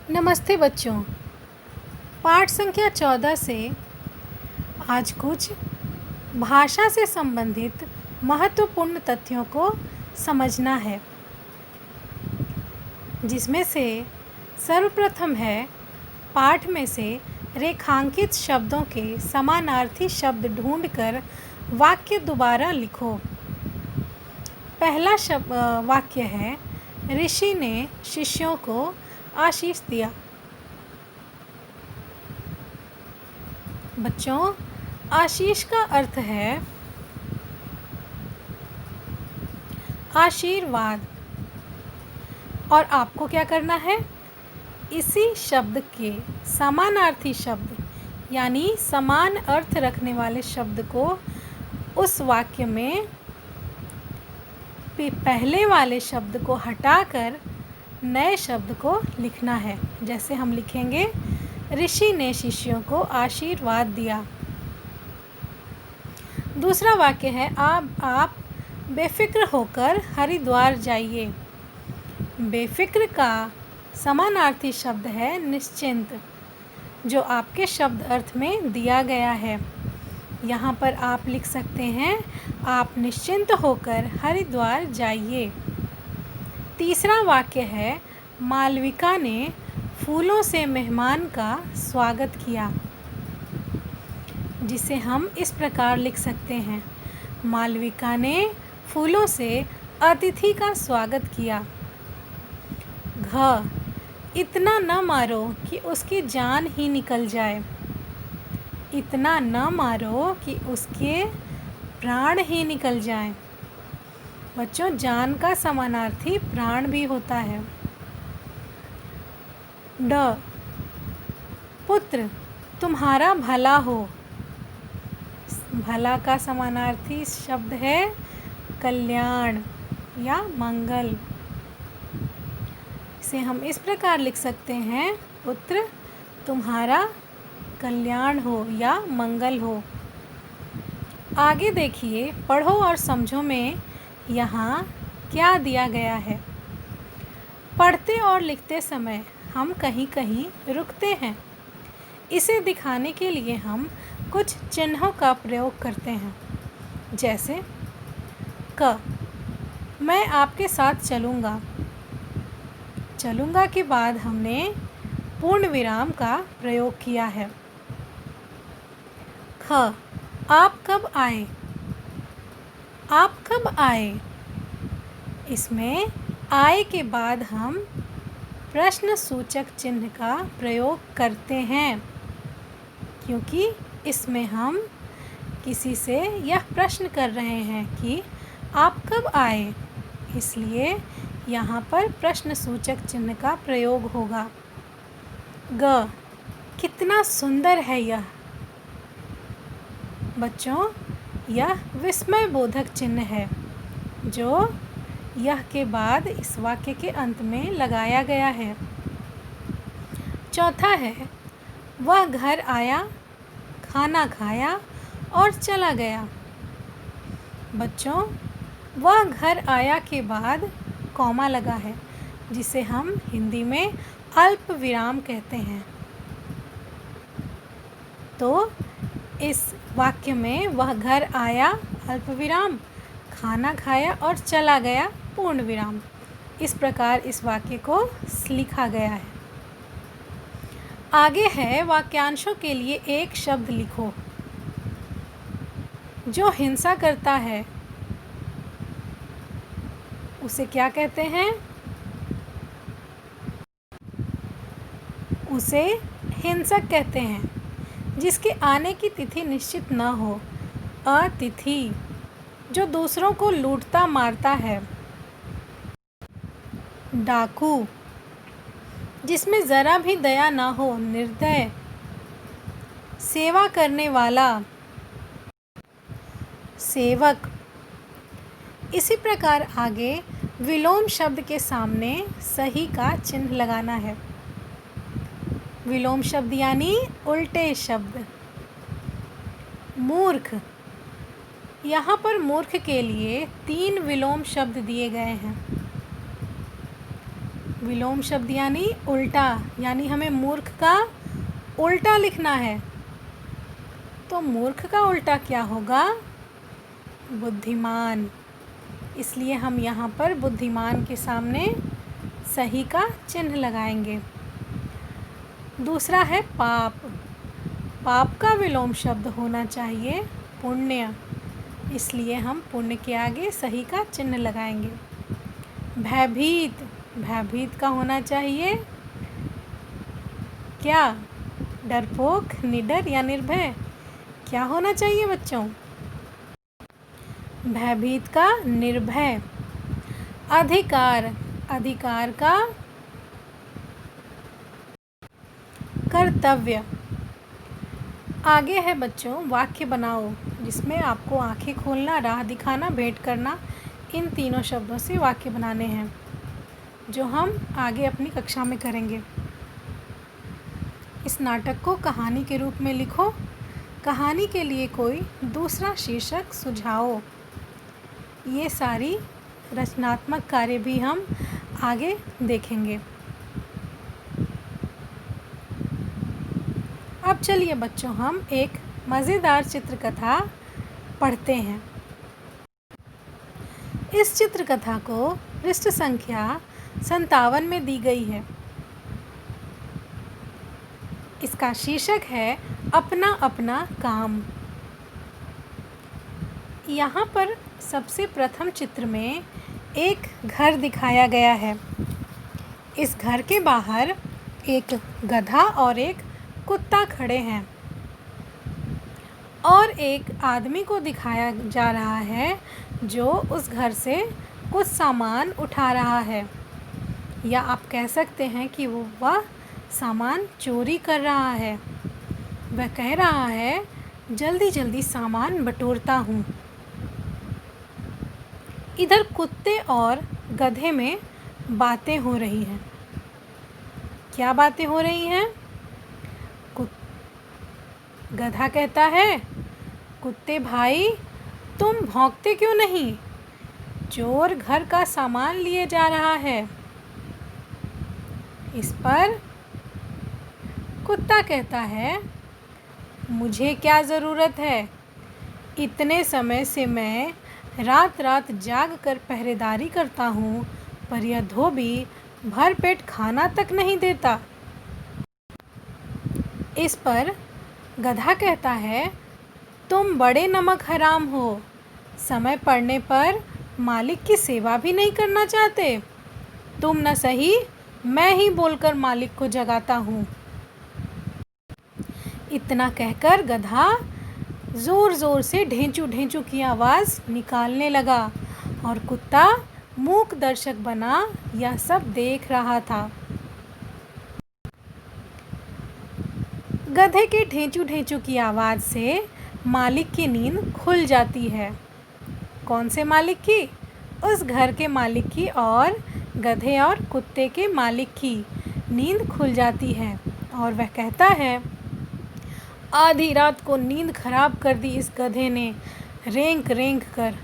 नमस्ते बच्चों। पाठ संख्या 14 से आज कुछ भाषा से संबंधित महत्वपूर्ण तथ्यों को समझना है, जिसमें से सर्वप्रथम है पाठ में से रेखांकित शब्दों के समानार्थी शब्द ढूंढकर वाक्य दोबारा लिखो। पहला वाक्य है, ऋषि ने शिष्यों को आशीष दिया। बच्चों, आशीष का अर्थ है आशीर्वाद। और आपको क्या करना है, इसी शब्द के समानार्थी शब्द यानी समान अर्थ रखने वाले शब्द को उस वाक्य में पहले वाले शब्द को हटाकर नए शब्द को लिखना है। जैसे हम लिखेंगे, ऋषि ने शिष्यों को आशीर्वाद दिया। दूसरा वाक्य है, आप बेफिक्र होकर हरिद्वार जाइए। बेफिक्र का समानार्थी शब्द है निश्चिंत, जो आपके शब्द अर्थ में दिया गया है। यहाँ पर आप लिख सकते हैं, आप निश्चिंत होकर हरिद्वार जाइए। तीसरा वाक्य है, मालविका ने फूलों से मेहमान का स्वागत किया, जिसे हम इस प्रकार लिख सकते हैं, मालविका ने फूलों से अतिथि का स्वागत किया। घ, इतना न मारो कि उसकी जान ही निकल जाए। इतना न मारो कि उसके प्राण ही निकल जाएं। बच्चों, जान का समानार्थी प्राण भी होता है। ड, पुत्र तुम्हारा भला हो। भला का समानार्थी शब्द है कल्याण या मंगल। इसे हम इस प्रकार लिख सकते हैं, पुत्र तुम्हारा कल्याण हो या मंगल हो। आगे देखिए, पढ़ो और समझो में यहाँ क्या दिया गया है। पढ़ते और लिखते समय हम कहीं कहीं रुकते हैं। इसे दिखाने के लिए हम कुछ चिन्हों का प्रयोग करते हैं। जैसे क, मैं आपके साथ चलूँगा। चलूँगा के बाद हमने पूर्ण विराम का प्रयोग किया है। ख, आप कब आए। आप कब आए, इसमें आए के बाद हम प्रश्न सूचक चिन्ह का प्रयोग करते हैं, क्योंकि इसमें हम किसी से यह प्रश्न कर रहे हैं कि आप कब आए, इसलिए यहाँ पर प्रश्न सूचक चिन्ह का प्रयोग होगा। ग, कितना सुंदर है यह। बच्चों, यह विस्मय बोधक चिन्ह है, जो यह के बाद इस वाक्य के अंत में लगाया गया है। चौथा है, वह घर आया, खाना खाया और चला गया। बच्चों, वह घर आया के बाद कॉमा लगा है, जिसे हम हिंदी में अल्प विराम कहते हैं। तो इस वाक्य में वह घर आया अल्प विराम, खाना खाया और चला गया पूर्ण विराम। इस प्रकार इस वाक्य को लिखा गया है। आगे है, वाक्यांशों के लिए एक शब्द लिखो। जो हिंसा करता है उसे क्या कहते हैं? उसे हिंसक कहते हैं। जिसके आने की तिथि निश्चित न हो। अतिथि, जो दूसरों को लूटता मारता है। डाकू, जिसमें ज़रा भी दया ना हो, निर्दय। सेवा करने वाला, सेवक। इसी प्रकार आगे विलोम शब्द के सामने सही का चिन्ह लगाना है। विलोम शब्द यानी उल्टे शब्द। मूर्ख, यहाँ पर मूर्ख के लिए 3 विलोम शब्द दिए गए हैं। विलोम शब्द यानी उल्टा, यानी हमें मूर्ख का उल्टा लिखना है। तो मूर्ख का उल्टा क्या होगा? बुद्धिमान। इसलिए हम यहाँ पर बुद्धिमान के सामने सही का चिन्ह लगाएंगे। दूसरा है पाप। पाप का विलोम शब्द होना चाहिए पुण्य, इसलिए हम पुण्य के आगे सही का चिन्ह लगाएंगे। भयभीत, भयभीत का होना चाहिए क्या? डरपोक, निडर या निर्भय? क्या होना चाहिए बच्चों? भयभीत का निर्भय। अधिकार, अधिकार का कर्तव्य। आगे है बच्चों वाक्य बनाओ, जिसमें आपको आंखें खोलना, राह दिखाना, भेंट करना, इन तीनों शब्दों से वाक्य बनाने हैं, जो हम आगे अपनी कक्षा में करेंगे। इस नाटक को कहानी के रूप में लिखो। कहानी के लिए कोई दूसरा शीर्षक सुझाओ। ये सारी रचनात्मक कार्य भी हम आगे देखेंगे। अब चलिए बच्चों, हम एक मज़ेदार चित्रकथा पढ़ते हैं। इस चित्रकथा को पृष्ठ संख्या 57 में दी गई है। इसका शीर्षक है अपना अपना काम। यहाँ पर सबसे प्रथम चित्र में एक घर दिखाया गया है। इस घर के बाहर एक गधा और एक कुत्ता खड़े हैं और एक आदमी को दिखाया जा रहा है जो उस घर से कुछ सामान उठा रहा है, या आप कह सकते हैं कि वह सामान चोरी कर रहा है। वह कह रहा है, जल्दी जल्दी सामान बटोरता हूँ। इधर कुत्ते और गधे में बातें हो रही हैं। क्या बातें हो रही हैं? गधा कहता है, कुत्ते भाई तुम भौंकते क्यों नहीं? चोर घर का सामान लिए जा रहा है। इस पर कुत्ता कहता है, मुझे क्या ज़रूरत है? इतने समय से मैं रात रात जाग कर पहरेदारी करता हूँ, पर यह धोबी भर पेट खाना तक नहीं देता। इस पर गधा कहता है, तुम बड़े नमक हराम हो, समय पड़ने पर मालिक की सेवा भी नहीं करना चाहते। तुम न सही, मैं ही बोलकर मालिक को जगाता हूँ। इतना कहकर गधा ज़ोर ज़ोर से ढेंचू ढेंचू की आवाज़ निकालने लगा और कुत्ता मूक दर्शक बना यह सब देख रहा था। गधे के ढेंचू ढेंचू की आवाज़ से मालिक की नींद खुल जाती है। कौन से मालिक की? उस घर के मालिक की और गधे और कुत्ते के मालिक की नींद खुल जाती है और वह कहता है, आधी रात को नींद खराब कर दी इस गधे ने रेंग रेंग कर,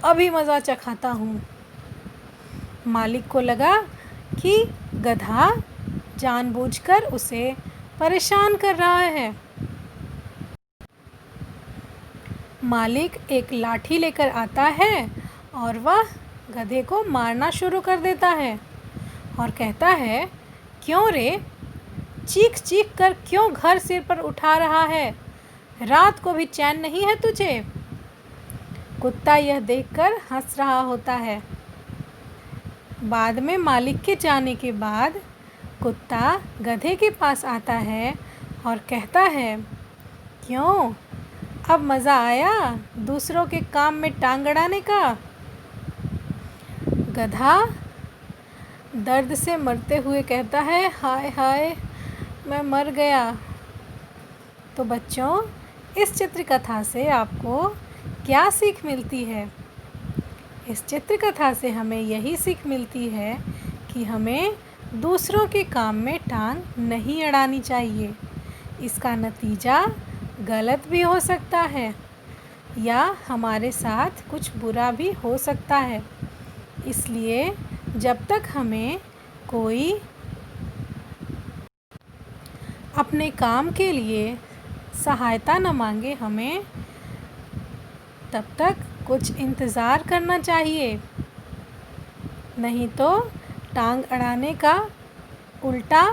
अभी मज़ा चखाता हूँ। मालिक को लगा कि गधा जानबूझकर उसे परेशान कर रहा है। मालिक एक लाठी लेकर आता है और वह गधे को मारना शुरू कर देता है और कहता है, क्यों रे, चीख चीख कर क्यों घर सिर पर उठा रहा है? रात को भी चैन नहीं है तुझे? कुत्ता यह देखकर हंस रहा होता है। बाद में मालिक के जाने के बाद कुत्ता गधे के पास आता है और कहता है, क्यों, अब मज़ा आया दूसरों के काम में टांग अड़ाने का? गधा दर्द से मरते हुए कहता है, हाय हाय मैं मर गया। तो बच्चों, इस चित्रकथा से आपको क्या सीख मिलती है? इस चित्रकथा से हमें यही सीख मिलती है कि हमें दूसरों के काम में टांग नहीं अड़ानी चाहिए। इसका नतीजा गलत भी हो सकता है या हमारे साथ कुछ बुरा भी हो सकता है। इसलिए जब तक हमें कोई अपने काम के लिए सहायता न मांगे हमें तब तक कुछ इंतज़ार करना चाहिए, नहीं तो टांग अड़ाने का उल्टा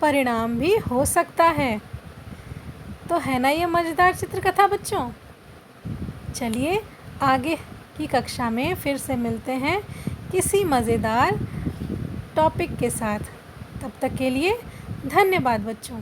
परिणाम भी हो सकता है। तो है ना ये मज़ेदार चित्रकथा बच्चों। चलिए आगे की कक्षा में फिर से मिलते हैं किसी मज़ेदार टॉपिक के साथ। तब तक के लिए धन्यवाद बच्चों।